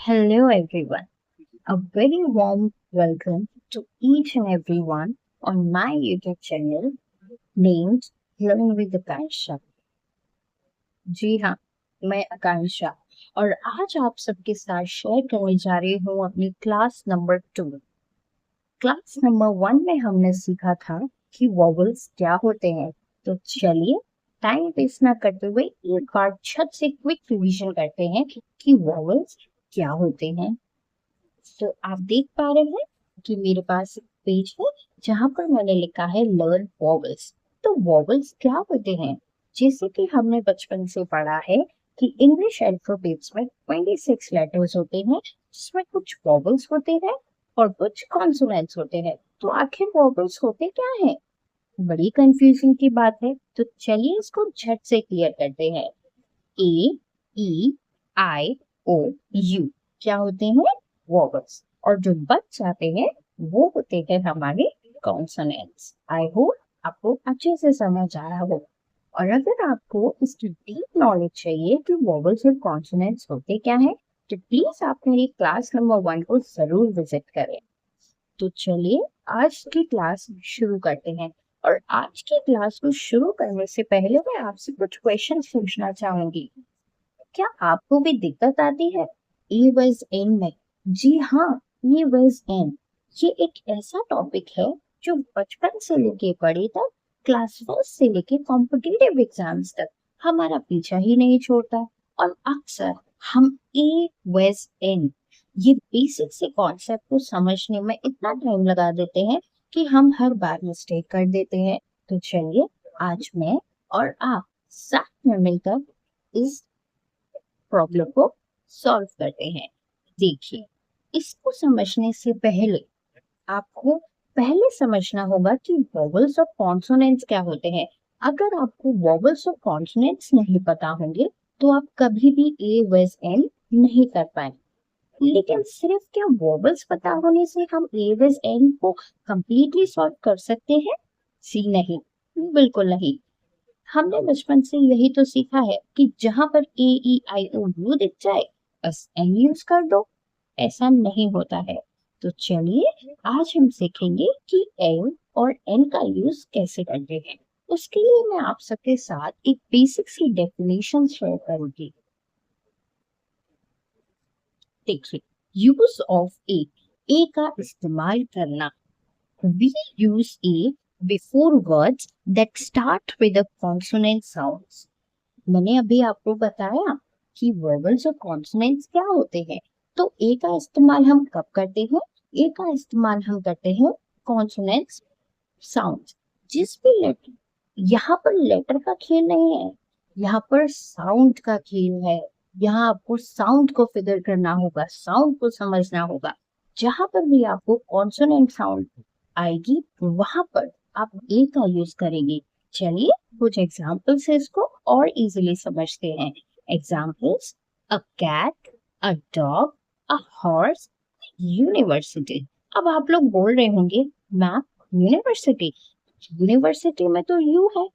Hello, everyone. A very warm welcome to each and everyone on my YouTube channel named Learn with Akansha. जी हाँ, मैं आकांक्षा और आज आप सबके साथ शेयर करने जा रही हूँ अपनी क्लास नंबर 2। क्लास नंबर 1 में हमने सीखा था कि वॉवल्स क्या होते हैं। तो चलिए टाइम वेस्ट ना करते हुए एक बार छत से क्विक रिवीजन करते हैं कि वॉवल्स क्या होते हैं। तो आप देख पा रहे हैं कि मेरे पास एक पेज है जहां पर मैंने लिखा है लर्न वॉवल्स। तो वॉवल्स क्या होते हैं? जैसे कि हमने बचपन से पढ़ा है कि इंग्लिश अल्फाबेट्स में 26 लेटर्स होते हैं जिसमें कुछ वॉवल्स होते हैं और कुछ कॉन्सोनेंट्स होते हैं। तो आखिर वॉवल्स होते क्या हैं? बड़ी कंफ्यूजन की बात है, तो चलिए इसको झट से क्लियर करते हैं। ए, ई, आई, ओ, यू क्या होते हैं? वॉवल्स। और जो बच जाते हैं वो होते हैं हमारे कॉन्सोनेंट्स। आई होप आपको अच्छे से समझ आया हो। और अगर आपको इसकी डीप नॉलेज चाहिए कि वॉवल्स और कॉन्सोनेंट्स होते क्या हैं, तो प्लीज आप मेरी क्लास नंबर 1 को जरूर विजिट करें। तो चलिए आज की क्लास शुरू करते हैं। और आज की क्लास को शुरू करने से पहले मैं आपसे कुछ क्वेश्चन पूछना चाहूंगी। क्या आपको भी दिक्कत आती है ए वर्स एन में? जी हाँ, ए वर्स एन ये एक ऐसा टॉपिक है जो बचपन से लेके बड़े तक, क्लास फर्स्ट से लेके कॉम्पिटिटिव एग्जाम्स तक हमारा पीछा ही नहीं छोड़ता। और अक्सर हम ए वर्स एन ये बेसिक से कॉन्सेप्ट को समझने में इतना टाइम लगा देते हैं कि हम हर बार मिस्टेक कर देते हैं। तो चलिए आज मैं और आप साथ में मिलकर इस प्रॉब्लम को सॉल्व करते हैं। देखिए, इसको समझने से पहले आपको पहले समझना होगा कि वॉवल्स और कॉन्सोनेंट्स क्या होते हैं। अगर आपको वॉवल्स और कॉन्सोनेंट्स नहीं पता होंगे तो आप कभी भी ए वर्स एन नहीं कर पाएंगे। लेकिन सिर्फ क्या वॉवल्स पता होने से हम ए वर्स एन को कंप्लीटली सॉल्व कर सकते हैं? जी नहीं, बिल्कुल नहीं। हमने बचपन से यही तो सीखा है कि जहां पर ए ई आई ओ यू दिख जाए बस एन यूज कर दो। ऐसा नहीं होता है। तो चलिए आज हम सीखेंगे कि एन और एन का यूज कैसे करते हैं। उसके लिए मैं आप सबके साथ एक बेसिक सी डेफिनेशन शेयर करूंगी। देखिए, यूज ऑफ ए का इस्तेमाल करना। We use A before words that start with a consonant sounds. मैंने अभी आपको बताया कि वर्बल्स और कॉन्सोनेंट्स क्या होते हैं। तो ए का इस्तेमाल हम कब करते हैं? ए का इस्तेमाल हम करते हैं कॉन्सोनेंट्स साउंड। जिस भी लेटर, यहाँ पर लेटर का खेल नहीं है, यहाँ पर साउंड का खेल है। यहाँ आपको साउंड को फिगर करना होगा, साउंड को समझना होगा। जहां पर भी आपको कॉन्सोनेंट साउंड आएगी वहां पर आप ए का यूज करेंगे। चलिए कुछ एग्जाम्पल से इसको और इजीली समझते हैं। Examples: a cat, a dog, a horse, university. अब आप लोग बोल रहे होंगे मैम, यूनिवर्सिटी, यूनिवर्सिटी में तो यू है,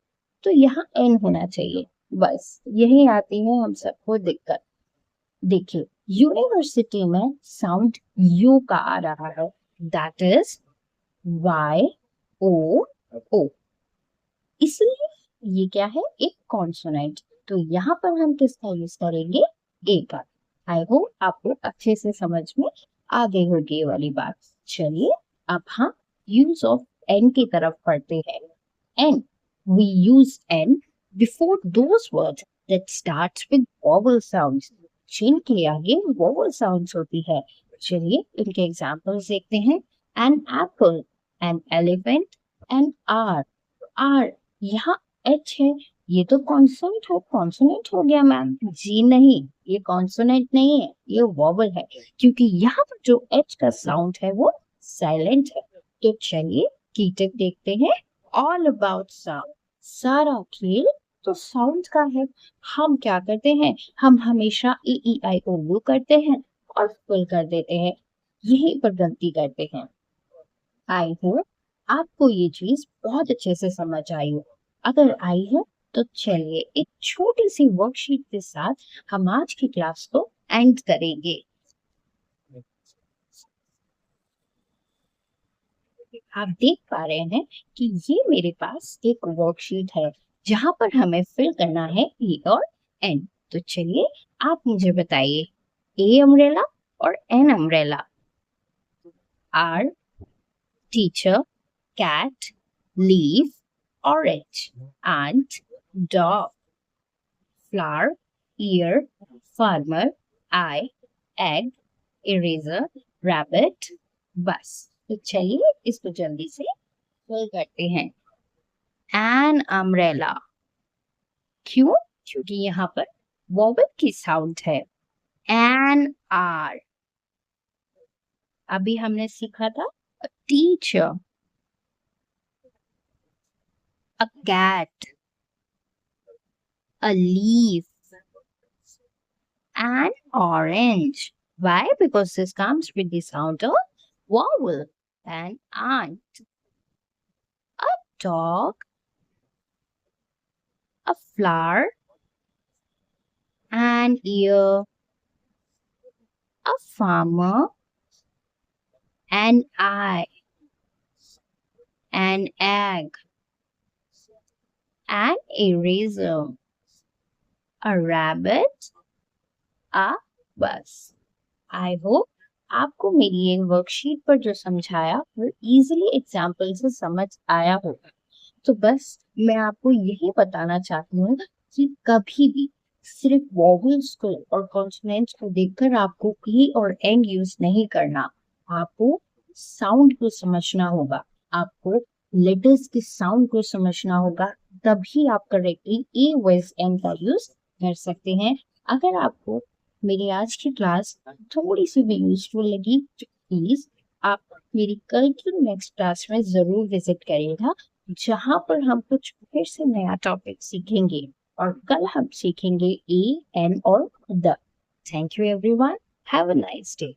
तो यहाँ एन होना चाहिए। बस यही आती है हम सबको दिक्कत। देखिए, यूनिवर्सिटी में साउंड यू का आ रहा है, दैट इज वाई ओ ओ। इसलिए ये क्या है? एक कॉन्सोनेंट। तो यहाँ पर हम किसका यूज करेंगे? ए का। आई होप आपको अच्छे से समझ में आ गई होगी ये वाली बात। चलिए अब हम यूज ऑफ एन की तरफ पढ़ते हैं। An, we use n before those words that starts with vowel sounds, जिनके आगे vowel sounds होती है। चलिए इनके एग्जाम्पल्स देखते हैं। an apple, an elephant, an r। r यहाँ h है, ये तो कॉन्सोनेंट हो गया मैम। जी नहीं, ये कॉन्सोनेंट नहीं है, ये वॉवल है, क्योंकि यहाँ पर जो h का साउंड है वो साइलेंट है। तो चलिए कीटक देखते हैं। ऑल अबाउट साउंड, सारा खेल तो साउंड का है। हम क्या करते हैं? हम हमेशा ए ई आई ओ यू करते हैं और फुल कर देते हैं, यहीं पर गलती करते हैं। आई होप आपको ये चीज बहुत अच्छे से समझ आई हो। अगर आई है तो चलिए एक छोटी सी वर्कशीट के साथ हम आज की क्लास को एंड करेंगे। आप देख पा रहे हैं कि ये मेरे पास एक वर्कशीट है जहां पर हमें फिल करना है ए और एन। तो चलिए आप मुझे बताइए, ए अम्ब्रेला और an umbrella. Or, teacher, cat, leaf, orange, ant, dog, flower, ear, farmer, eye, egg, eraser, rabbit, बस। तो चलिए इसको जल्दी से फिल करते हैं। एन अम्ब्रेला, क्यों? क्योंकि यहाँ पर वॉवल की साउंड है। एन आर, अभी हमने सीखा था teacher. A cat, a leaf, an orange. Why? Because this comes with the sound of vowel. An ant, a dog, a flower, an ear, a farmer, an eye, an egg, an eraser, a rabbit, a bus. I hope आपको मेरी ये worksheet पर जो समझाया वो easily example से समझ आया होगा। तो बस मैं आपको यही बताना चाहती हूँ कि कभी भी सिर्फ वॉवल्स को और कॉन्सोनेंट्स को देखकर आपको ई और एन यूज नहीं करना। आपको साउंड को समझना होगा, आपको लेटर्स के साउंड को समझना होगा, तभी आप करेक्टली ए वेस एन का यूज कर सकते हैं। अगर आपको मेरी आज की क्लास थोड़ी सी भी यूजफुल लगी तो प्लीज आप मेरी कल की नेक्स्ट क्लास में जरूर विजिट करिएगा, जहां पर हम कुछ फिर से नया टॉपिक सीखेंगे। और कल हम सीखेंगे ए, एन और the. Thank you everyone, have a nice day.